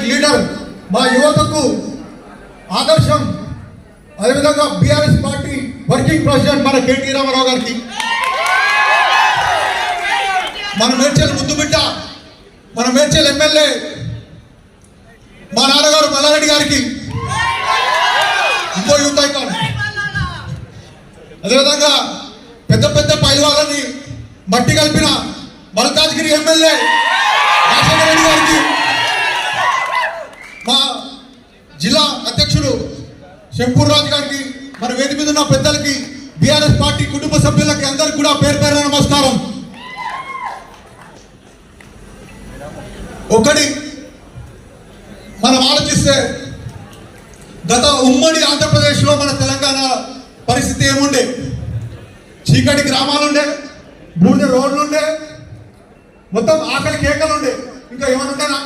Democratic leader, మా యువతకు ఆదర్శం, అదేవిధంగా బీఆర్ఎస్ పార్టీ వర్కింగ్ ప్రెసిడెంట్ మన కేటీ రామారావు గారికి, మన మేడ్చల్ ముద్దుబిడ్డ, మన మేడ్చల్ ఎమ్మెల్యే మా నాన్నగారు మల్లారెడ్డి గారికి, ఇంకో యూత్ ఐకాన్, అదేవిధంగా పెద్ద పెద్ద పైల్వాలని మట్టి కలిపిన మల్కాజ్గిరి ఎమ్మెల్యే రాజశేఖర రెడ్డి గారికి, మా జిల్లా అధ్యక్షుడు శంపూర్ రాజు గారికి, మన వేదిక మీద ఉన్న పెద్దలకి, బీఆర్ఎస్ పార్టీ కుటుంబ సభ్యులకి అందరికి కూడా పేరు పేరు నమస్కారం. ఒకటి మనం ఆలోచిస్తే గత ఉమ్మడి ఆంధ్రప్రదేశ్లో మన తెలంగాణ పరిస్థితి ఏముండే? చీకటి గ్రామాలుండే, బూడిద రోడ్లుండే, మొత్తం ఆకలి కేకలుండే, ఇంకా ఏమన్నా